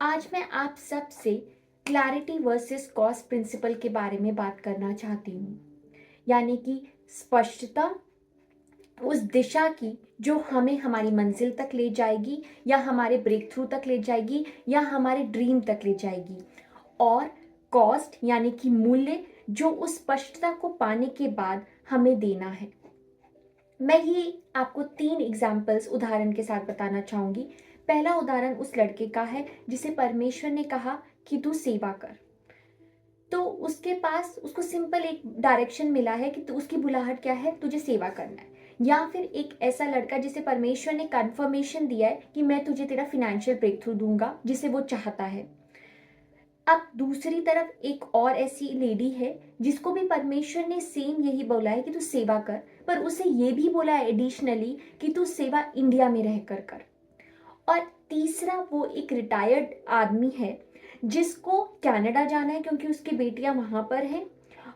आज मैं आप सबसे क्लैरिटी वर्सेस कॉस्ट प्रिंसिपल के बारे में बात करना चाहती हूँ। यानी कि स्पष्टता उस दिशा की जो हमें हमारी मंजिल तक ले जाएगी या हमारे ब्रेक थ्रू तक ले जाएगी या हमारे ड्रीम तक ले जाएगी। और कॉस्ट यानी कि मूल्य जो उस स्पष्टता को पाने के बाद हमें देना है। मैं ये आपको 3 एग्जाम्पल्स उदाहरण के साथ बताना चाहूंगी। पहला उदाहरण उस लड़के का है जिसे परमेश्वर ने कहा कि तू सेवा कर। तो उसके पास उसको सिंपल एक डायरेक्शन मिला है कि उसकी बुलाहट क्या है, तुझे सेवा करना है। या फिर एक ऐसा लड़का जिसे परमेश्वर ने कंफर्मेशन दिया है कि मैं तुझे तेरा फाइनेंशियल ब्रेक थ्रू दूंगा जिसे वो चाहता है। अब दूसरी तरफ एक और ऐसी लेडी है जिसको भी परमेश्वर ने सेम यही बोला है कि तू सेवा कर, पर उसे ये भी बोला है एडिशनली कि तू सेवा इंडिया में रहकर कर। और तीसरा वो एक रिटायर्ड आदमी है जिसको कनाडा जाना है क्योंकि उसकी बेटियां वहां पर हैं।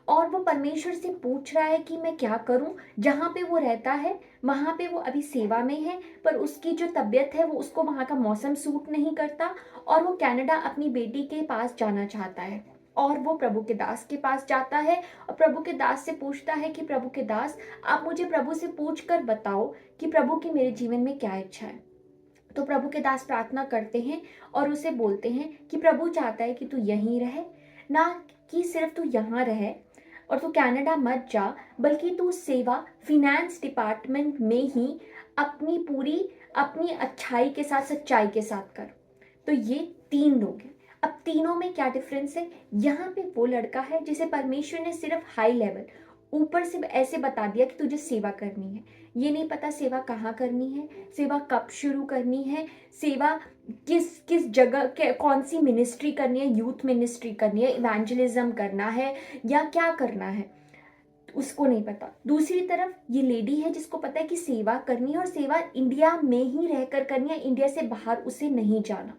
और वो परमेश्वर से पूछ रहा है कि मैं क्या करूं। जहां पे वो रहता है वहां पे वो अभी सेवा में है, पर उसकी जो तबीयत है वो उसको वहां का मौसम सूट नहीं करता और वो कनाडा अपनी बेटी के पास जाना चाहता है। और वो प्रभु के दास के पास जाता है और प्रभु के दास से पूछता है कि प्रभु के दास, आप मुझे प्रभु से पूछ कर बताओ कि प्रभु की मेरे जीवन में क्या इच्छा है। तो प्रभु के दास प्रार्थना करते हैं और उसे बोलते हैं कि प्रभु चाहता है कि तू यहीं रहे, ना कि सिर्फ तू यहाँ रहे और तू कनाडा मत जा, बल्कि तू सेवा फिनेंस डिपार्टमेंट में ही अपनी पूरी अपनी अच्छाई के साथ सच्चाई के साथ कर। तो ये 3 लोग हैं। अब तीनों में क्या डिफरेंस है? यहाँ पे वो लड़का है जिसे परमेश्वर ने सिर्फ हाई लेवल ऊपर से ऐसे बता दिया कि तुझे सेवा करनी है। ये नहीं पता सेवा कहाँ करनी है, सेवा कब शुरू करनी है, सेवा किस किस जगह के कौन सी मिनिस्ट्री करनी है, यूथ मिनिस्ट्री करनी है, इवेंजलिज्म करना है या क्या करना है, उसको नहीं पता। दूसरी तरफ ये लेडी है जिसको पता है कि सेवा करनी है और सेवा इंडिया में ही रहकर करनी है, इंडिया से बाहर उसे नहीं जाना।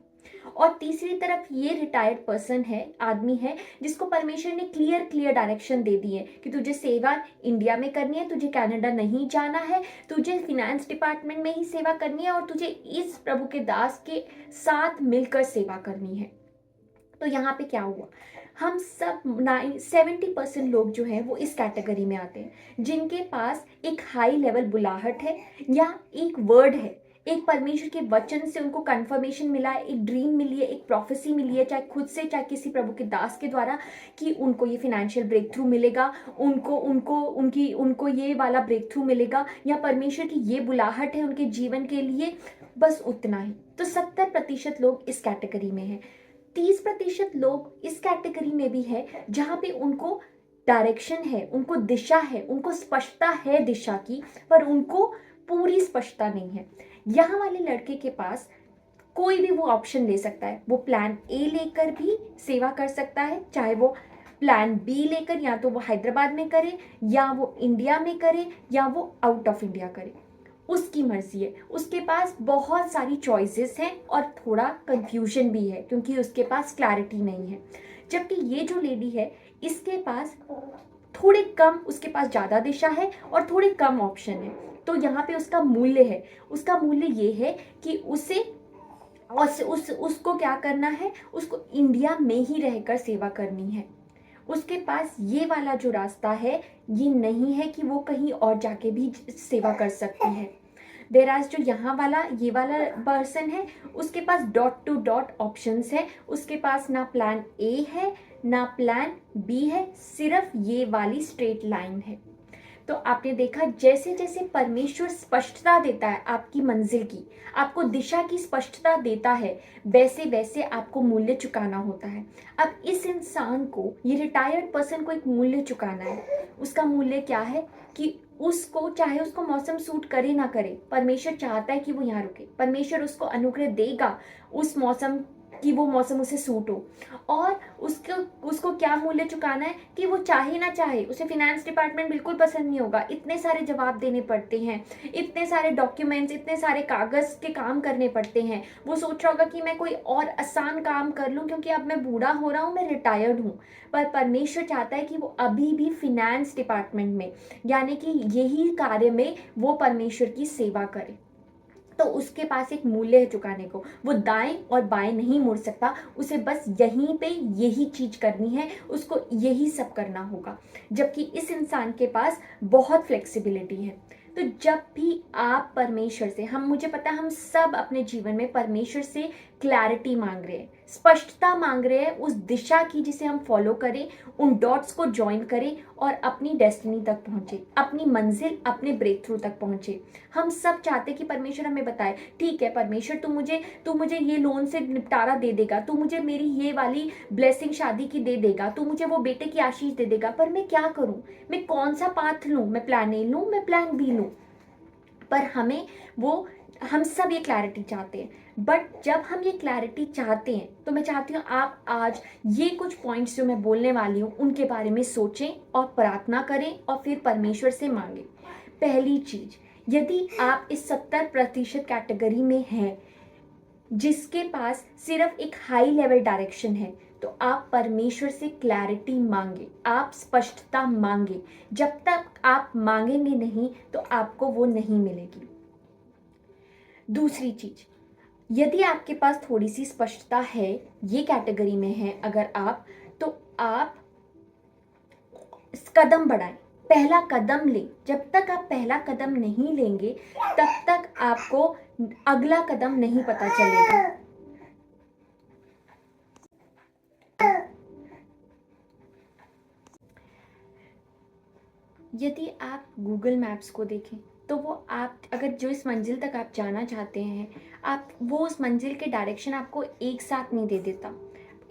और तीसरी तरफ ये रिटायर्ड पर्सन है, आदमी है जिसको परमेश्वर ने क्लियर क्लियर डायरेक्शन दे दी है कि तुझे सेवा इंडिया में करनी है, तुझे कनाडा नहीं जाना है, तुझे फिनेंस डिपार्टमेंट में ही सेवा करनी है और तुझे इस प्रभु के दास के साथ मिलकर सेवा करनी है। तो यहाँ पे क्या हुआ, हम सब 70% लोग जो हैं वो इस कैटेगरी में आते हैं जिनके पास एक हाई लेवल बुलाहट है या एक वर्ड है, एक परमेश्वर के वचन से उनको कंफर्मेशन मिला है, एक ड्रीम मिली है, एक प्रोफेसी मिली है, चाहे खुद से चाहे किसी प्रभु के दास के द्वारा, कि उनको ये फाइनेंशियल ब्रेक थ्रू मिलेगा, उनको उनको उनकी उनको ये वाला ब्रेक थ्रू मिलेगा या परमेश्वर की ये बुलाहट है उनके जीवन के लिए। बस उतना ही। तो 70% लोग इस कैटेगरी में हैं। 30% लोग इस कैटेगरी में भी है जहां पे उनको डायरेक्शन है, उनको दिशा है, उनको स्पष्टता है दिशा की, पर उनको पूरी स्पष्टता नहीं है। यहाँ वाले लड़के के पास कोई भी वो ऑप्शन ले सकता है, वो प्लान ए लेकर भी सेवा कर सकता है, चाहे वो प्लान बी लेकर या तो वो हैदराबाद में करे या वो इंडिया में करे या वो आउट ऑफ इंडिया करे, उसकी मर्जी है। उसके पास बहुत सारी चॉइसेस हैं और थोड़ा कंफ्यूजन भी है क्योंकि उसके पास क्लैरिटी नहीं है। जबकि ये जो लेडी है इसके पास थोड़े कम, उसके पास ज़्यादा दिशा है और थोड़े कम ऑप्शन है। तो यहाँ पे उसका मूल्य है, उसका मूल्य ये है कि उसे उसको क्या करना है, उसको इंडिया में ही रहकर सेवा करनी है। उसके पास ये वाला जो रास्ता है ये नहीं है कि वो कहीं और जाके भी सेवा कर सकती है। देराज जो यहाँ वाला ये वाला पर्सन है उसके पास डॉट टू डॉट ऑप्शंस है, उसके पास ना प्लान ए है ना प्लान बी है, सिर्फ ये वाली स्ट्रेट लाइन है। तो आपने देखा जैसे जैसे परमेश्वर स्पष्टता देता है आपकी मंजिल की, आपको दिशा की स्पष्टता देता है, वैसे वैसे आपको मूल्य चुकाना होता है। अब इस इंसान को, ये रिटायर्ड पर्सन को एक मूल्य चुकाना है। उसका मूल्य क्या है कि उसको, चाहे उसको मौसम सूट करे ना करे, परमेश्वर चाहता है कि वो यहाँ रुके, परमेश्वर उसको अनुग्रह देगा उस मौसम कि वो मौसम उसे सूट हो। और उसको उसको क्या मूल्य चुकाना है कि वो चाहे ना चाहे उसे फिनेंस डिपार्टमेंट बिल्कुल पसंद नहीं होगा, इतने सारे जवाब देने पड़ते हैं, इतने सारे डॉक्यूमेंट्स, इतने सारे कागज के काम करने पड़ते हैं। वो सोच रहा होगा कि मैं कोई और आसान काम कर लूं क्योंकि अब मैं बूढ़ा हो रहा हूं, मैं रिटायर्ड हूं। पर परमेश्वर चाहता है कि वो अभी भी फिनेंस डिपार्टमेंट में, यानी कि यही कार्य में वो परमेश्वर की सेवा करे। तो उसके पास एक मूल्य है चुकाने को, वो दाएं और बाएं नहीं मुड़ सकता, उसे बस यहीं पे यही चीज करनी है, उसको यही सब करना होगा। जबकि इस इंसान के पास बहुत फ्लेक्सिबिलिटी है। तो जब भी आप परमेश्वर से, हम, मुझे पता है हम सब अपने जीवन में परमेश्वर से क्लैरिटी मांग रहे हैं, स्पष्टता मांग रहे हैं उस दिशा की जिसे हम फॉलो करें, उन डॉट्स को ज्वाइन करें और अपनी डेस्टिनी तक पहुंचे, अपनी मंजिल, अपने ब्रेक थ्रू तक पहुंचे। हम सब चाहते कि परमेश्वर हमें बताए, ठीक है परमेश्वर तू मुझे ये लोन से निपटारा दे देगा, तू मुझे मेरी ये वाली ब्लेसिंग शादी की दे देगा, तू मुझे वो बेटे की आशीष दे देगा, पर मैं क्या करूं, मैं कौन सा पाथ लूं, मैं प्लान ए लूं, मैं प्लान बी लूं। पर हम सब ये क्लैरिटी चाहते हैं। बट जब हम ये क्लैरिटी चाहते हैं तो मैं चाहती हूँ आप आज ये कुछ पॉइंट्स जो मैं बोलने वाली हूँ उनके बारे में सोचें और प्रार्थना करें और फिर परमेश्वर से मांगें। पहली चीज, यदि आप इस 70% कैटेगरी में हैं जिसके पास सिर्फ एक हाई लेवल डायरेक्शन है, तो आप परमेश्वर से क्लैरिटी मांगे, आप स्पष्टता मांगे। जब तक आप मांगेंगे नहीं तो आपको वो नहीं मिलेगी। दूसरी चीज, यदि आपके पास थोड़ी सी स्पष्टता है, ये कैटेगरी में है अगर आप, तो आप कदम बढ़ाएं, पहला कदम लें। जब तक आप पहला कदम नहीं लेंगे तब तक आपको अगला कदम नहीं पता चलेगा। यदि आप गूगल मैप्स को देखें तो वो आप अगर जो इस मंजिल तक आप जाना चाहते हैं, आप वो उस मंजिल के डायरेक्शन आपको एक साथ नहीं दे देता।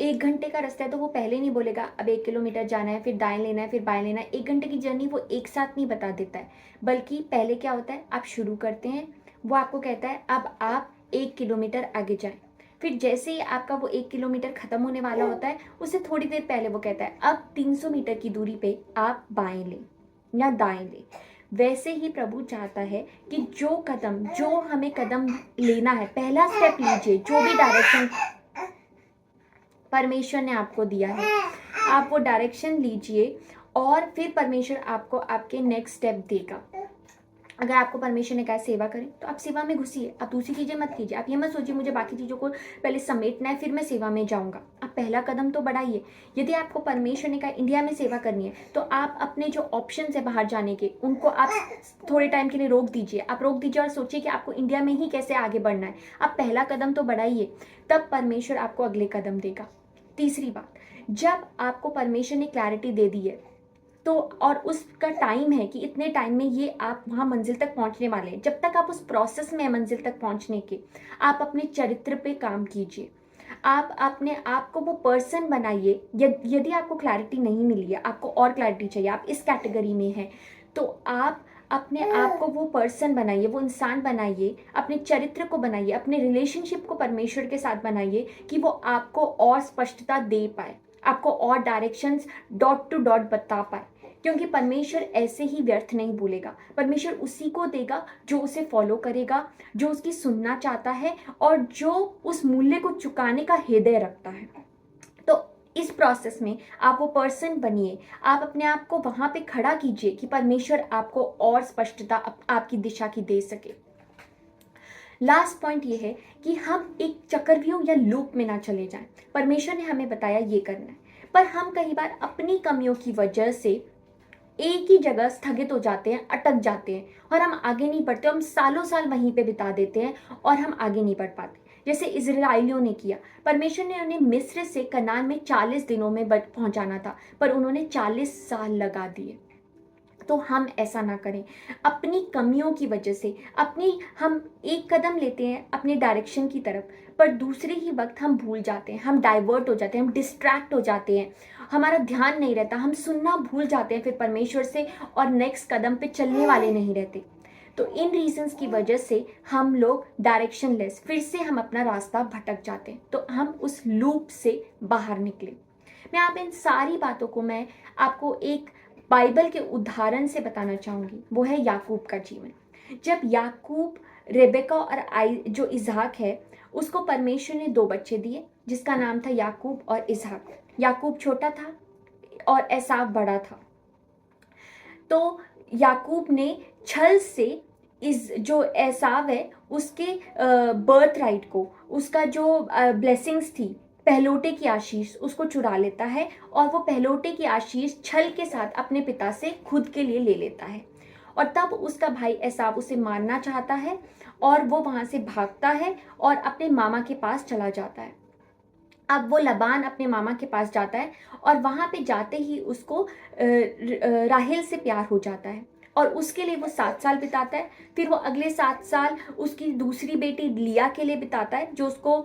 1 घंटे का रास्ता है तो वो पहले नहीं बोलेगा अब 1 किलोमीटर जाना है, फिर दाएं लेना है, फिर बाएं लेना है। 1 घंटे की जर्नी वो एक साथ नहीं बता देता है, बल्कि पहले क्या होता है, आप शुरू करते हैं, वो आपको कहता है अब आप 1 किलोमीटर आगे जाएं। फिर जैसे ही आपका वो 1 किलोमीटर खत्म होने वाला होता है, उससे थोड़ी देर पहले वो कहता है अब 300 मीटर की दूरी पे आप बाएं लें या दाएं ले। वैसे ही प्रभु चाहता है कि जो हमें कदम लेना है, पहला स्टेप लीजिए, जो भी डायरेक्शन परमेश्वर ने आपको दिया है, आप वो डायरेक्शन लीजिए और फिर परमेश्वर आपको आपके नेक्स्ट स्टेप देगा। अगर आपको परमेश्वर ने कहा सेवा करें तो आप सेवा में घुसिए, आप दूसरी चीजें मत कीजिए। आप ये मत सोचिए मुझे बाकी चीजों को पहले समेटना है फिर मैं सेवा में जाऊंगा। आप पहला कदम तो बढ़ाइए। यदि आपको परमेश्वर ने कहा इंडिया में सेवा करनी है तो आप अपने जो ऑप्शन है बाहर जाने के, उनको आप थोड़े टाइम के लिए रोक दीजिए। आप रोक दीजिए और सोचिए कि आपको इंडिया में ही कैसे आगे बढ़ना है। आप पहला कदम तो बढ़ाइए, तब परमेश्वर आपको अगले कदम देगा। तीसरी बात, जब आपको परमेश्वर ने क्लैरिटी दे दी है तो और उसका टाइम है कि इतने टाइम में ये आप वहाँ मंजिल तक पहुँचने वाले हैं, जब तक आप उस प्रोसेस में मंजिल तक पहुँचने के, आप अपने चरित्र पे काम कीजिए। आप अपने आप को वो पर्सन बनाइए। यदि आपको क्लैरिटी नहीं मिली है, आपको और क्लैरिटी चाहिए, आप इस कैटेगरी में हैं, तो आप अपने आप को वो पर्सन बनाइए, वो इंसान बनाइए, अपने चरित्र को बनाइए, अपने रिलेशनशिप को परमेश्वर के साथ बनाइए कि वो आपको और स्पष्टता दे पाए, आपको और डायरेक्शंस डॉट टू डॉट बता पाए। क्योंकि परमेश्वर ऐसे ही व्यर्थ नहीं बोलेगा, परमेश्वर उसी को देगा जो उसे फॉलो करेगा, जो उसकी सुनना चाहता है और जो उस मूल्य को चुकाने का हृदय रखता है। तो इस प्रोसेस में आप वो पर्सन बनिए, आप अपने आप को वहां पे खड़ा कीजिए कि परमेश्वर आपको और स्पष्टता आपकी दिशा की दे सके। लास्ट पॉइंट ये है कि हम एक चक्रव्यूह या लूप में ना चले जाएं। परमेश्वर ने हमें बताया ये करना है, पर हम कई बार अपनी कमियों की वजह से एक ही जगह स्थगित हो जाते हैं, अटक जाते हैं और हम आगे नहीं बढ़ते। हम सालों साल वहीं पे बिता देते हैं और हम आगे नहीं बढ़ पाते। जैसे इजराइलियों ने किया, परमेश्वर ने उन्हें मिस्र से कनान में 40 दिनों में पहुंचाना था, पर उन्होंने 40 साल लगा दिए। तो हम ऐसा ना करें। अपनी कमियों की वजह से हम एक कदम लेते हैं अपने डायरेक्शन की तरफ, पर दूसरे ही वक्त हम भूल जाते हैं, हम डाइवर्ट हो जाते हैं, हम डिस्ट्रैक्ट हो जाते हैं, हमारा ध्यान नहीं रहता, हम सुनना भूल जाते हैं फिर परमेश्वर से और नेक्स्ट कदम पे चलने वाले नहीं रहते। तो इन रीजंस की वजह से हम लोग डायरेक्शन लेस, फिर से हम अपना रास्ता भटक जाते हैं। तो हम उस लूप से बाहर निकले। मैं आप इन सारी बातों को मैं आपको एक बाइबल के उदाहरण से बताना चाहूंगी, वो है याकूब का जीवन। जब याकूब, रेबेका और जो इसहाक है, उसको परमेश्वर ने 2 बच्चे दिए जिसका नाम था याकूब और इसहाक। याकूब छोटा था और एसाव बड़ा था। तो याकूब ने छल से इस जो एसाव है उसके बर्थ राइट को, उसका जो ब्लेसिंग्स थी, पहलोटे की आशीष उसको चुरा लेता है और वो पहलोटे की आशीष छल के साथ अपने पिता से खुद के लिए ले लेता है। और तब उसका भाई एसाव उसे मारना चाहता है और वो वहां से भागता है और अपने मामा के पास चला जाता है। अब वो लबान अपने मामा के पास जाता है और वहां पे जाते ही उसको राहेल से प्यार हो जाता है और उसके लिए वो 7 साल बिताता है। फिर वो अगले 7 साल उसकी दूसरी बेटी लिया के लिए बिताता है, जो उसको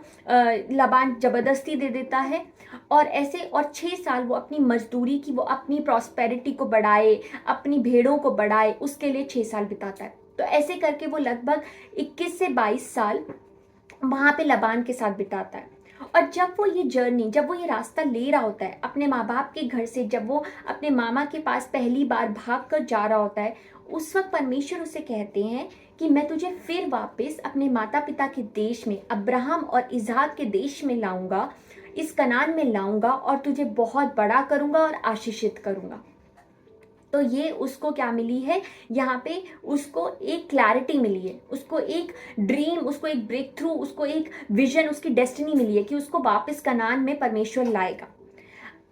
लबान जबरदस्ती दे देता है। और ऐसे और 6 साल वो अपनी मजदूरी की, वो अपनी प्रॉस्पेरिटी को बढ़ाए, अपनी भेड़ों को बढ़ाए, उसके लिए 6 साल बिताता है। तो ऐसे करके वो लगभग 21 से 22 साल वहां पे लबान के साथ बिताता है। और जब वो ये जर्नी, जब वो ये रास्ता ले रहा होता है अपने माँ बाप के घर से, जब वो अपने मामा के पास पहली बार भाग कर जा रहा होता है, उस वक्त परमेश्वर उसे कहते हैं कि मैं तुझे फिर वापस अपने माता पिता के देश में, अब्राहम और इसहाक के देश में लाऊंगा, इस कनान में लाऊंगा और तुझे बहुत बड़ा करूंगा और आशीषित करूंगा। तो ये उसको क्या मिली है यहाँ पे, उसको एक क्लैरिटी मिली है, उसको एक ड्रीम, उसको एक ब्रेक थ्रू, उसको एक विजन, उसकी डेस्टिनी मिली है कि उसको वापस कनान में परमेश्वर लाएगा।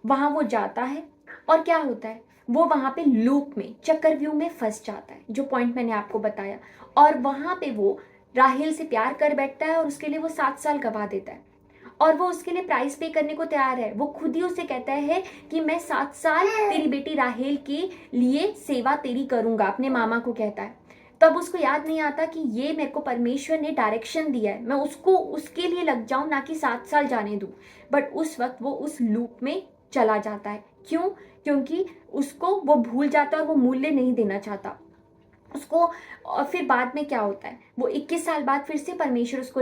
वहां वो जाता है और क्या होता है, वो वहां पे लूप में, चक्रव्यूह में फंस जाता है, जो पॉइंट मैंने आपको बताया। और वहां पे वो राहेल से प्यार कर बैठता है और उसके लिए वो 7 साल गवा देता है और वो उसके लिए प्राइस पे करने को तैयार है। वो खुद ही उसे कहता है कि मैं 7 साल तेरी बेटी राहेल के लिए सेवा तेरी करूंगा, अपने मामा को कहता है। तब उसको याद नहीं आता कि ये मेरे को परमेश्वर ने डायरेक्शन दिया है, मैं उसको उसके लिए लग जाऊं, ना कि 7 साल जाने दूं। बट उस वक्त वो उस लूप में चला जाता है। क्यों? क्योंकि उसको वो भूल जाता है और वो मूल्य नहीं देना चाहता उसको। और फिर बाद में क्या होता है, वो 21 साल बाद फिर से परमेश्वर उसको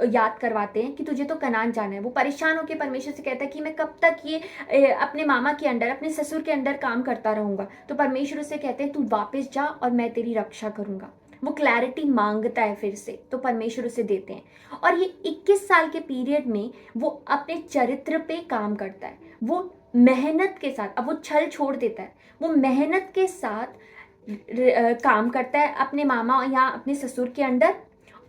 याद करवाते हैं कि तुझे तो कनान जाना है। वो परेशान होकर परमेश्वर से कहता है कि मैं कब तक ये अपने मामा के अंडर, अपने ससुर के अंडर काम करता रहूंगा। तो परमेश्वर उसे कहते हैं तू वापस जा और मैं तेरी रक्षा करूंगा। वो क्लैरिटी मांगता है फिर से, तो परमेश्वर उसे देते हैं। और ये 21 साल के पीरियड में वो अपने चरित्र पे काम करता है। वो मेहनत के साथ, अब वो छल छोड़ देता है, वो मेहनत के साथ काम करता है अपने मामा या अपने ससुर के अंडर,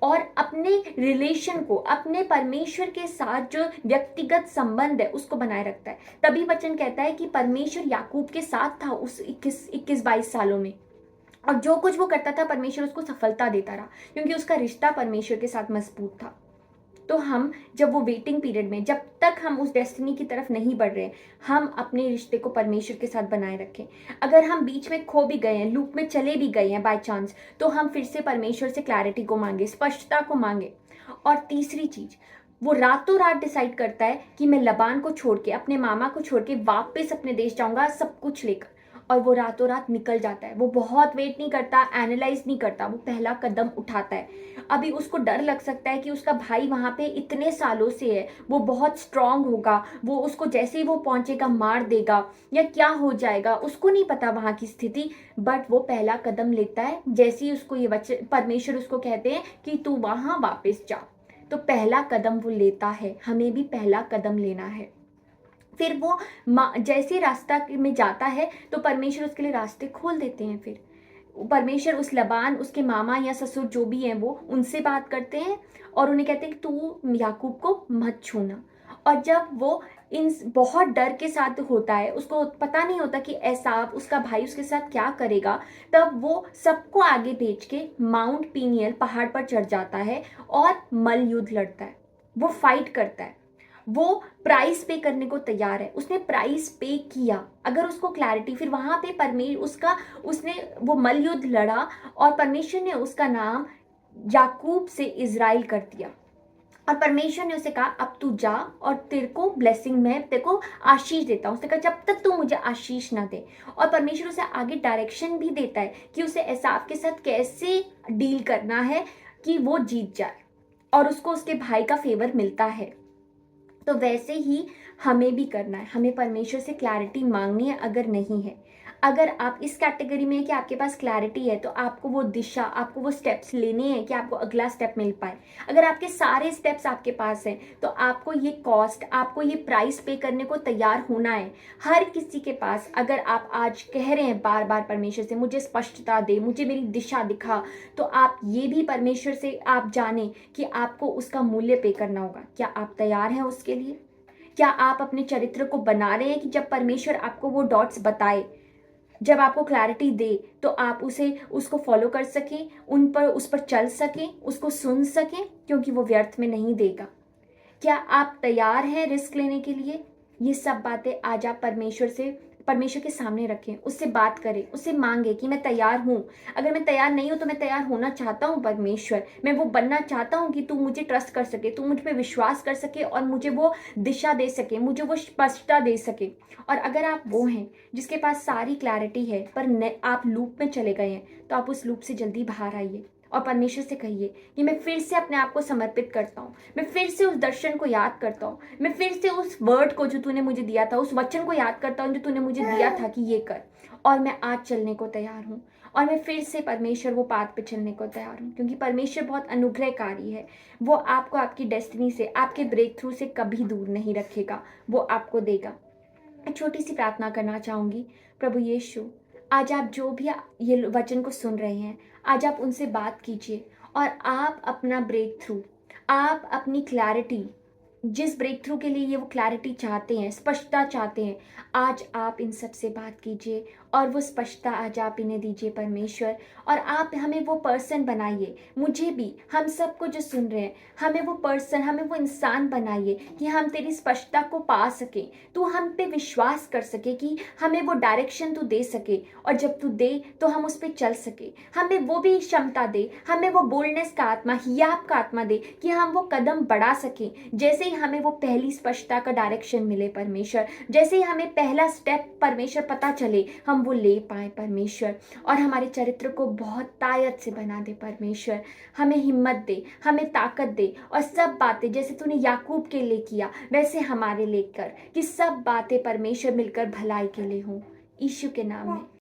और अपने रिलेशन को, अपने परमेश्वर के साथ जो व्यक्तिगत संबंध है उसको बनाए रखता है। तभी वचन कहता है कि परमेश्वर याकूब के साथ था उस 21-22 सालों में, और जो कुछ वो करता था परमेश्वर उसको सफलता देता रहा, क्योंकि उसका रिश्ता परमेश्वर के साथ मजबूत था। तो हम जब वो वेटिंग पीरियड में, जब तक हम उस डेस्टिनी की तरफ नहीं बढ़ रहे, हम अपने रिश्ते को परमेश्वर के साथ बनाए रखें। अगर हम बीच में खो भी गए हैं, लूप में चले भी गए हैं बाय चांस, तो हम फिर से परमेश्वर से क्लैरिटी को मांगे, स्पष्टता को मांगे। और तीसरी चीज, वो रातों रात डिसाइड करता है कि मैं लबान को छोड़ के, अपने मामा को छोड़ के वापस अपने देश जाऊंगा सब कुछ लेकर। और वो रातों रात निकल जाता है। वो बहुत वेट नहीं करता, एनालाइज नहीं करता, वो पहला कदम उठाता है। अभी उसको डर लग सकता है कि उसका भाई वहां पे इतने सालों से है, वो बहुत स्ट्रांग होगा, वो उसको जैसे ही वो पहुंचेगा मार देगा या क्या हो जाएगा, उसको नहीं पता वहां की स्थिति। बट वो पहला कदम लेता है। जैसे ही उसको ये वचन, परमेश्वर उसको कहते हैं कि तू वहां वापस जा, तो पहला कदम वो लेता है। हमें भी पहला कदम लेना है। फिर वो जैसे रास्ता में जाता है तो परमेश्वर उसके लिए रास्ते खोल देते हैं। फिर परमेश्वर उस लबान, उसके मामा या ससुर जो भी हैं, वो उनसे बात करते हैं और उन्हें कहते हैं कि तू याकूब को मत छूना। और जब वो इन बहुत डर के साथ होता है, उसको पता नहीं होता कि एसाव उसका भाई उसके साथ क्या करेगा, तब वो सबको आगे भेज के माउंट पीनियल पहाड़ पर चढ़ जाता है और मल्ल युद्ध लड़ता है। वो फाइट करता है, वो प्राइस पे करने को तैयार है। उसने प्राइस पे किया। अगर उसको क्लैरिटी, फिर वहां पे उसने वो मल्ल युद्ध लड़ा और परमेश्वर ने उसका नाम याकूब से इज़राइल कर दिया। और परमेश्वर ने उसे कहा अब तू जा और तेरे को ब्लेसिंग, मैं तेरे को आशीष देता हूँ। उसने कहा जब तक तू मुझे आशीष ना दे। और परमेश्वर उसे आगे डायरेक्शन भी देता है कि उसे एसाव के साथ कैसे डील करना है कि वो जीत जाए और उसको उसके भाई का फेवर मिलता है। तो वैसे ही हमें भी करना है। हमें परमेश्वर से क्लैरिटी मांगनी है अगर नहीं है। अगर आप इस कैटेगरी में हैं कि आपके पास क्लैरिटी है, तो आपको वो दिशा, आपको वो स्टेप्स लेने हैं कि आपको अगला स्टेप मिल पाए। अगर आपके सारे स्टेप्स आपके पास हैं, तो आपको ये कॉस्ट, आपको ये प्राइस पे करने को तैयार होना है। हर किसी के पास, अगर आप आज कह रहे हैं बार बार परमेश्वर से, मुझे स्पष्टता दे, मुझे मेरी दिशा दिखा, तो आप ये भी परमेश्वर से आप जाने कि आपको उसका मूल्य पे करना होगा। क्या आप तैयार हैं उसके लिए? क्या आप अपने चरित्र को बना रहे हैं कि जब परमेश्वर आपको वो डॉट्स बताए, जब आपको क्लैरिटी दे, तो आप उसको फॉलो कर सकें, उस पर चल सकें, उसको सुन सकें, क्योंकि वो व्यर्थ में नहीं देगा। क्या आप तैयार हैं रिस्क लेने के लिए? ये सब बातें आज आप परमेश्वर के सामने रखें, उससे बात करें, उससे मांगे कि मैं तैयार हूँ। अगर मैं तैयार नहीं हूँ तो मैं तैयार होना चाहता हूँ परमेश्वर, मैं वो बनना चाहता हूँ कि तू मुझे ट्रस्ट कर सके, तू मुझ पे विश्वास कर सके और मुझे वो दिशा दे सके, मुझे वो स्पष्टता दे सके। और अगर आप वो हैं जिसके पास सारी क्लैरिटी है पर आप लूप में चले गए हैं, तो आप उस लूप से जल्दी बाहर आइए और परमेश्वर से कहिए कि मैं फिर से अपने आप को समर्पित करता हूँ, मैं फिर से उस दर्शन को याद करता हूँ, मैं फिर से उस वर्ड को जो तूने मुझे दिया था, उस वचन को याद करता हूँ जो तूने मुझे दिया था कि ये कर, और मैं आज चलने को तैयार हूँ। और मैं फिर से परमेश्वर वो पाथ पे चलने को तैयार हूँ, क्योंकि परमेश्वर बहुत अनुग्रहकारी है। वो आपको आपकी डेस्टिनी से, आपके ब्रेक थ्रू से कभी दूर नहीं रखेगा, वो आपको देगा। एक छोटी सी प्रार्थना करना चाहूँगी। प्रभु यीशु, आज आप जो भी ये वचन को सुन रहे हैं, आज आप उनसे बात कीजिए और आप अपना ब्रेक थ्रू, आप अपनी क्लैरिटी, जिस ब्रेक थ्रू के लिए ये वो क्लैरिटी चाहते हैं, स्पष्टता चाहते हैं, आज आप इन सब से बात कीजिए और वो स्पष्टता आज आप इन्हें दीजिए परमेश्वर। और आप हमें वो पर्सन बनाइए, मुझे भी, हम सबको जो सुन रहे हैं, हमें वो पर्सन, हमें वो इंसान बनाइए कि हम तेरी स्पष्टता को पा सकें, तू हम पे विश्वास कर सके, कि हमें वो डायरेक्शन तू दे सके, और जब तू दे तो हम उस पर चल सके। हमें वो भी क्षमता दे, हमें वो बोल्डनेस का आत्मा, हियाव का आत्मा दे कि हम वो कदम बढ़ा सकें। जैसे ही हमें वो पहली स्पष्टता का डायरेक्शन मिले परमेश्वर, जैसे ही हमें पहला स्टेप परमेश्वर पता चले, हम वो ले पाए परमेश्वर, और हमारे चरित्र को बहुत ताकत से बना दे परमेश्वर। हमें हिम्मत दे, हमें ताकत दे, और सब बातें जैसे तूने याकूब के लिए किया वैसे हमारे लिए कर, कि सब बातें परमेश्वर मिलकर भलाई के लिए हों। यीशु के नाम में।